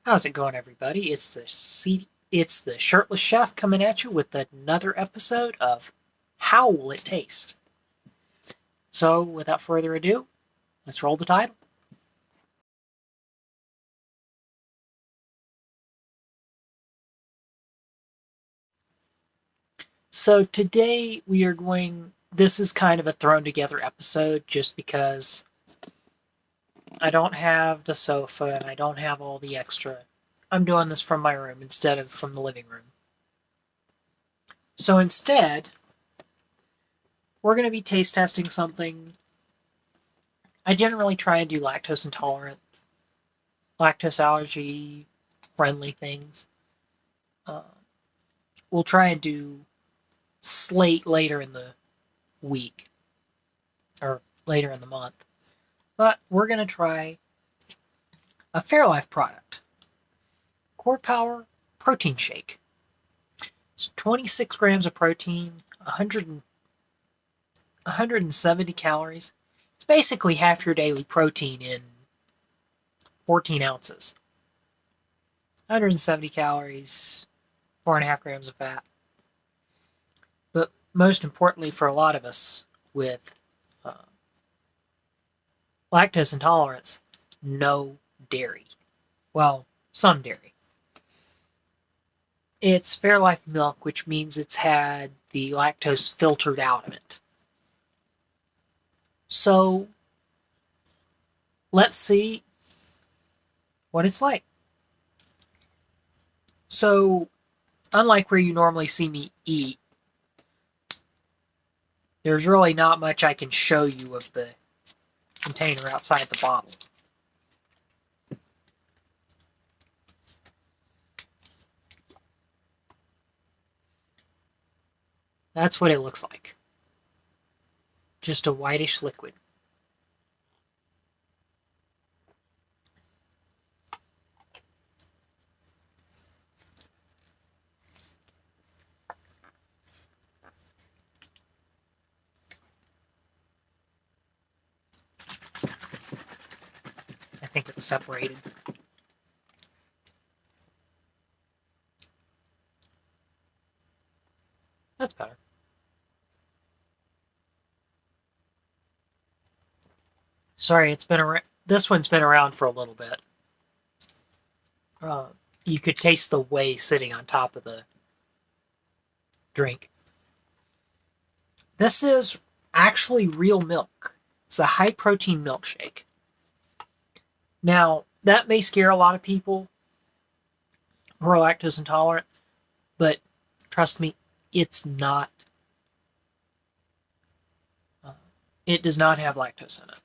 How's it going, everybody? It's the Shirtless Chef coming at you with another episode of How Will It Taste? So, without further ado, let's roll the title. So today we are going. This is kind of a thrown together episode, just because I don't have the sofa and I don't have all the extra. I'm doing this from my room instead of from the living room. So instead, we're going to be taste testing something. I generally try and do lactose intolerant, lactose allergy friendly things. Uh, we'll try and do slate later in the week or later in the month. But we're going to try a Fairlife product, Core Power Protein Shake. It's 26 grams of protein, 170 calories. It's basically half your daily protein in 14 ounces. 170 calories, 4.5 grams of fat. But most importantly for a lot of us with lactose intolerance, no dairy. Well, some dairy. It's Fairlife milk, which means it's had the lactose filtered out of it. So, let's see what it's like. So, unlike where you normally see me eat, there's really not much I can show you of the container outside the bottle. That's what it looks like. Just a whitish liquid. I think it's separated. That's better. Sorry, it's been around. This one's been around for a little bit. You could taste the whey sitting on top of the drink. This is actually real milk. It's a high protein milkshake. Now, that may scare a lot of people who are lactose intolerant, but trust me, it's not. It does not have lactose in it.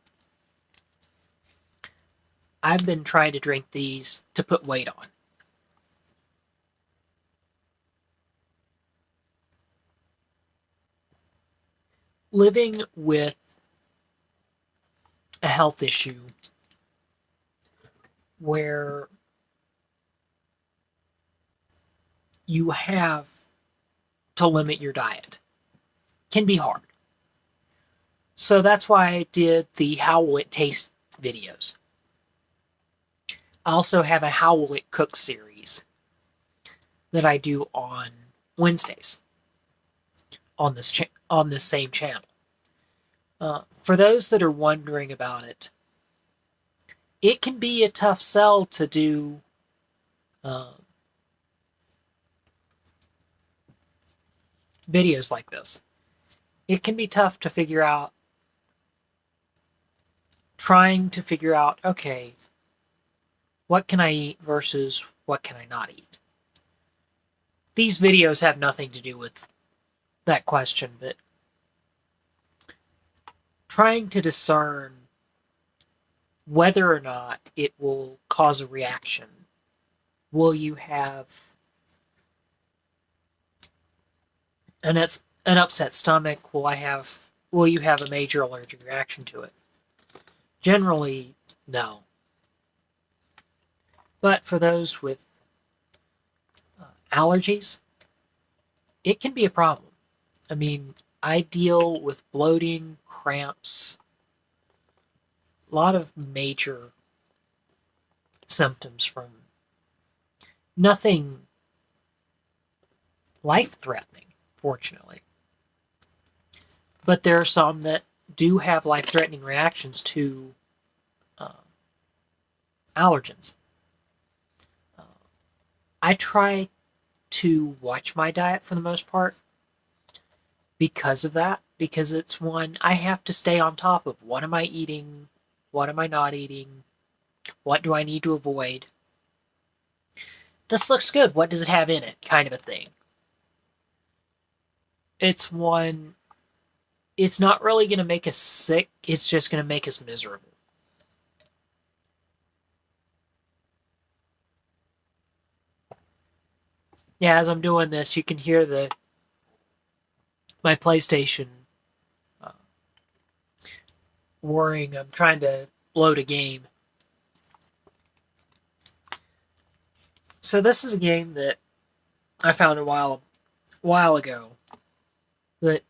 I've been trying to drink these to put weight on. Living with a health issue where you have to limit your diet can be hard. So that's why I did the How Will It Taste videos. I also have a How Will It Cook series that I do on Wednesdays on this same channel. For those that are wondering about it, it can be a tough sell to do videos like this. It can be tough to figure out, okay, what can I eat versus what can I not eat? These videos have nothing to do with that question, but trying to discern whether or not it will cause a reaction. Will you have an upset stomach? Will you have a major allergic reaction to it? Generally, no. But for those with allergies, it can be a problem. I mean, I deal with bloating, cramps, a lot of major symptoms from Nothing life-threatening, fortunately. But there are some that do have life-threatening reactions to uh, allergens. Uh, I try to watch my diet for the most part because of that, because it's one I have to stay on top of. What am I eating? What am I not eating? What do I need to avoid? This looks good. What does it have in it? Kind of a thing. It's one, it's not really going to make us sick. It's just going to make us miserable. Yeah, as I'm doing this, you can hear my PlayStation uh, whirring. I'm trying to load a game. So this is a game that I found a while ago. But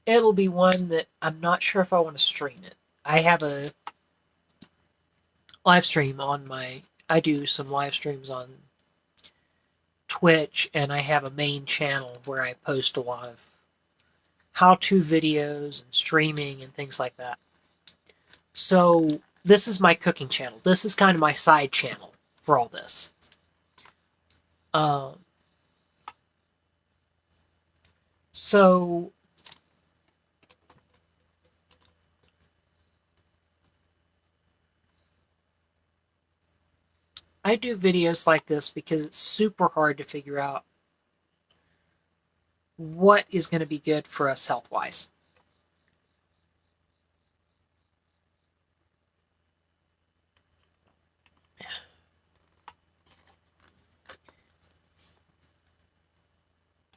it'll be one that I'm not sure if I want to stream it. I have a live stream on my. I do some live streams on Twitch, and I have a main channel where I post a lot of how-to videos and streaming and things like that. So this is my cooking channel. This is kind of my side channel for all this. Um, so I do videos like this because it's super hard to figure out what is going to be good for us health-wise.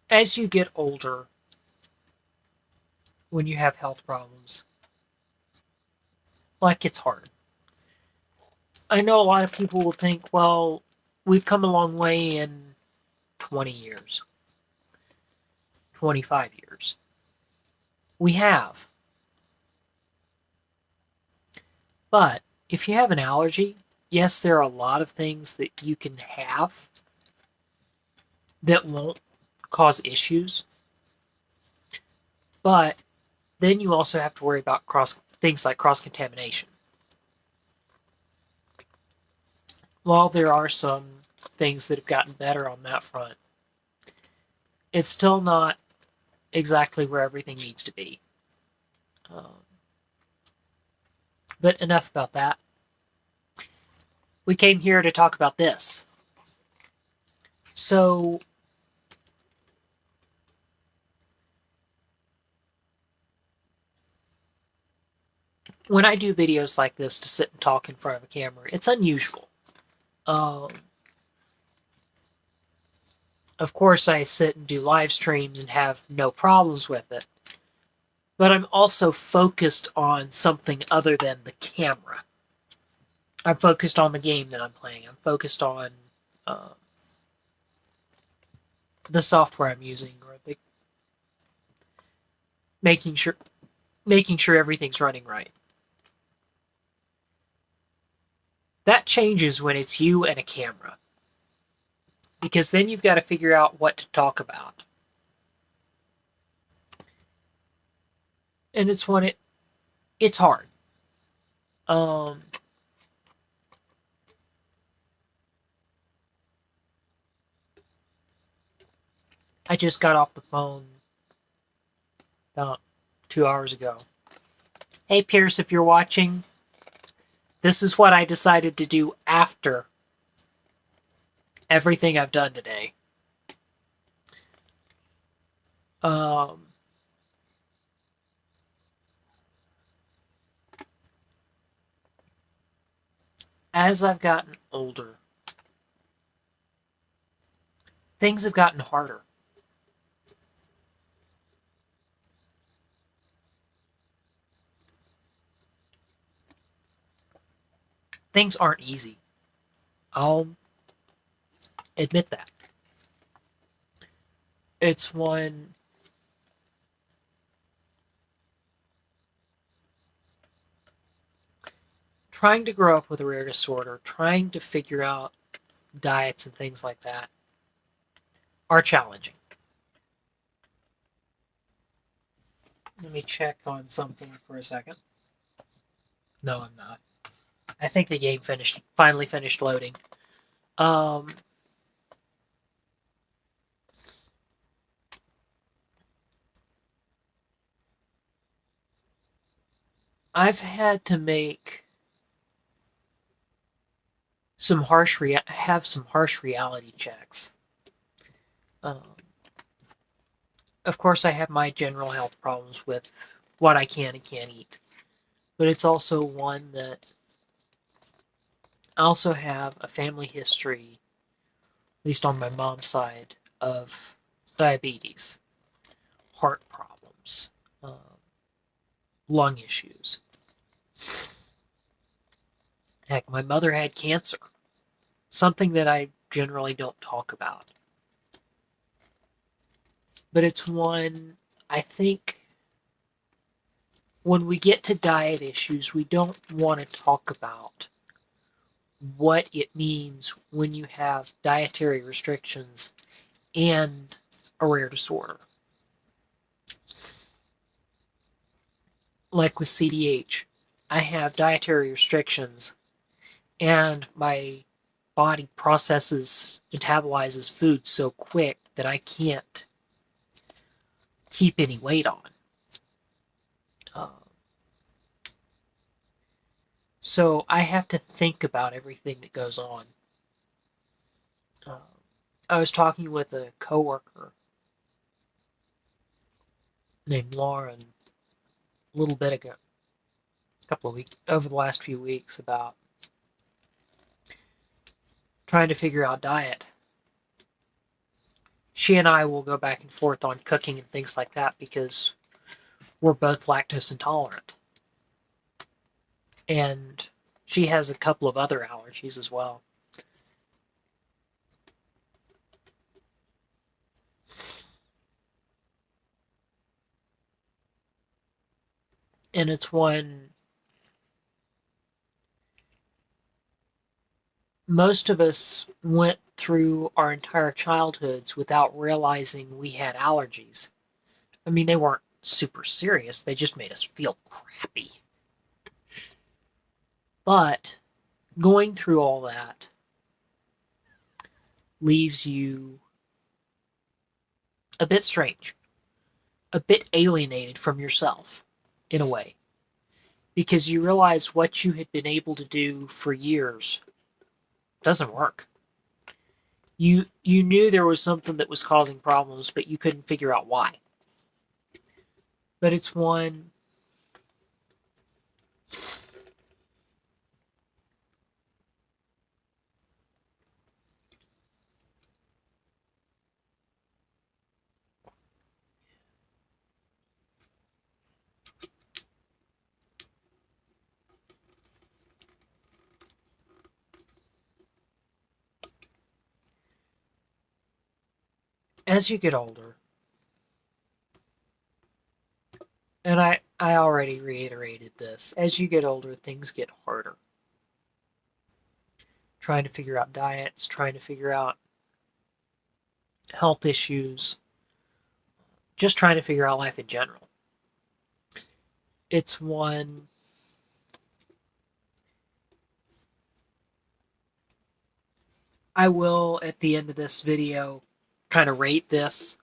As you get older, when you have health problems, life gets hard. I know a lot of people will think, well, we've come a long way in 20 years, 25 years. We have. But if you have an allergy, yes, there are a lot of things that you can have that won't cause issues. But then you also have to worry about things like cross-contamination. While there are some things that have gotten better on that front, it's still not exactly where everything needs to be. But enough about that. We came here to talk about this. So, when I do videos like this to sit and talk in front of a camera, it's unusual. Of course, I sit and do live streams and have no problems with it. But I'm also focused on something other than the camera. I'm focused on the game that I'm playing. I'm focused on the software I'm using, or making sure everything's running right. That changes when it's you and a camera, because then you've got to figure out what to talk about. And it's hard. I just got off the phone about 2 hours ago. Hey, Pierce, if you're watching, this is what I decided to do after everything I've done today. As I've gotten older, things have gotten harder. Things aren't easy. I'll admit that. It's one trying to grow up with a rare disorder, trying to figure out diets and things like that are challenging. Let me check on something for a second. No, I'm not. I think the game finally finished loading. Um, I've had to make have some harsh reality checks. Um, of course, I have my general health problems with what I can and can't eat, but it's also one that I also have a family history, at least on my mom's side, of diabetes, heart problems, lung issues. Heck, my mother had cancer, something that I generally don't talk about. But it's one, I think, when we get to diet issues, we don't want to talk about what it means when you have dietary restrictions and a rare disorder. Like with CDH, I have dietary restrictions and my body metabolizes food so quick that I can't keep any weight on. Uh, so I have to think about everything that goes on. Uh, I was talking with a coworker named Lauren a little bit ago, a couple of weeks, over the last few weeks, about trying to figure out diet. She and I will go back and forth on cooking and things like that because we're both lactose intolerant. And she has a couple of other allergies as well. And it's one most of us went through our entire childhoods without realizing we had allergies. I mean, they weren't super serious, they just made us feel crappy. But going through all that leaves you a bit strange, a bit alienated from yourself, in a way, because you realize what you had been able to do for years doesn't work. You knew there was something that was causing problems, but you couldn't figure out why. But it's one as you get older, and I already reiterated this, as you get older, things get harder. Trying to figure out diets, trying to figure out health issues, just trying to figure out life in general. It's one I will, at the end of this video, kind of rate this,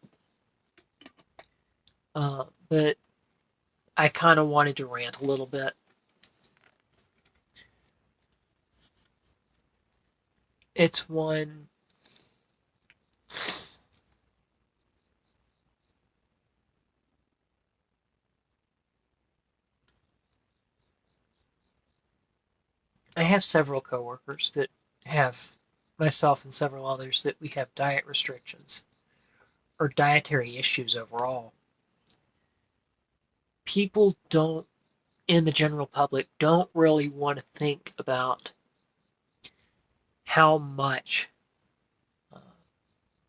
but I kind of wanted to rant a little bit. It's one I have several coworkers that have, myself and several others, that we have diet restrictions or dietary issues overall. People don't, in the general public, don't really want to think about how much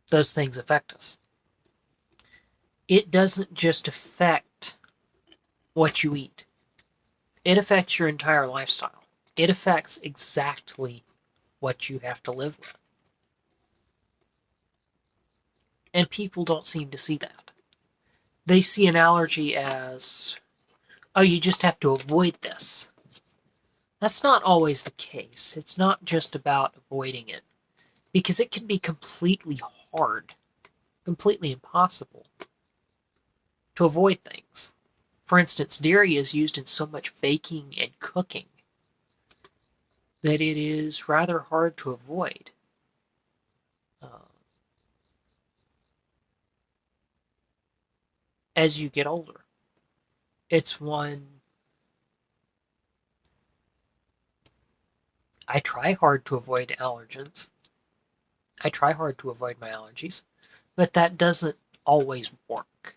those things affect us. It doesn't just affect what you eat. It affects your entire lifestyle. It affects exactly what you have to live with. And people don't seem to see that. They see an allergy as, oh, you just have to avoid this. That's not always the case. It's not just about avoiding it, because it can be completely hard, completely impossible to avoid things. For instance, dairy is used in so much baking and cooking that it is rather hard to avoid. As you get older, it's one I try hard to avoid allergens. I try hard to avoid my allergies, but that doesn't always work.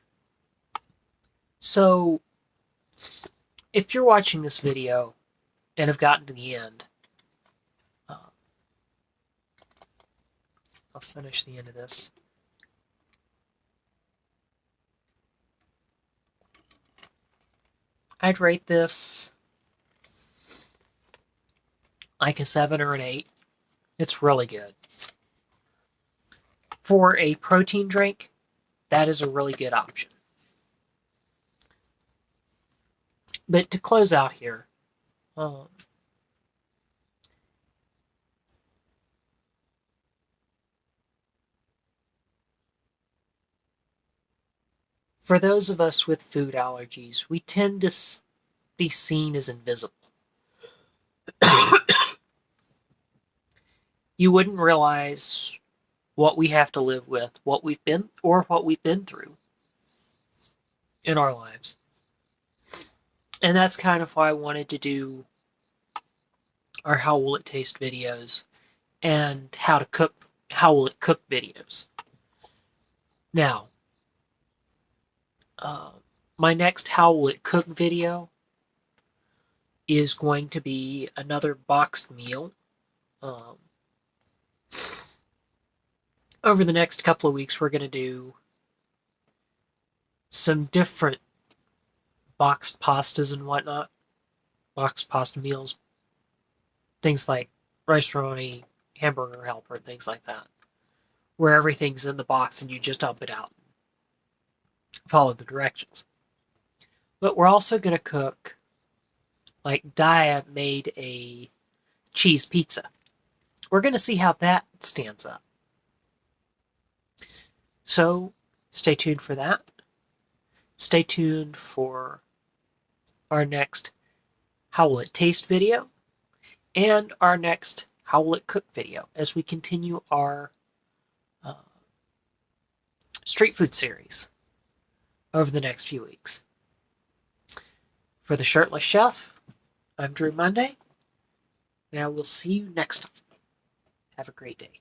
So, if you're watching this video and have gotten to the end, I'll finish the end of this. I'd rate this like a 7 or an 8. It's really good. For a protein drink, that is a really good option. But to close out here, for those of us with food allergies, we tend to be seen as invisible. You wouldn't realize what we have to live with, what we've been through in our lives. And that's kind of why I wanted to do our How Will It Taste videos and How Will It Cook videos. Now, my next How Will It Cook video is going to be another boxed meal. Over the next couple of weeks, we're going to do some different boxed pastas and whatnot. Boxed pasta meals. Things like rice-a-roni, hamburger helper, things like that. Where everything's in the box and you just dump it out. Follow the directions. But we're also going to cook, like Dia made a cheese pizza. We're going to see how that stands up. So, stay tuned for that. Stay tuned for our next How Will It Taste video and our next How Will It Cook video as we continue our street food series over the next few weeks. For the Shirtless Chef, I'm Drew Monday, and I will see you next time. Have a great day.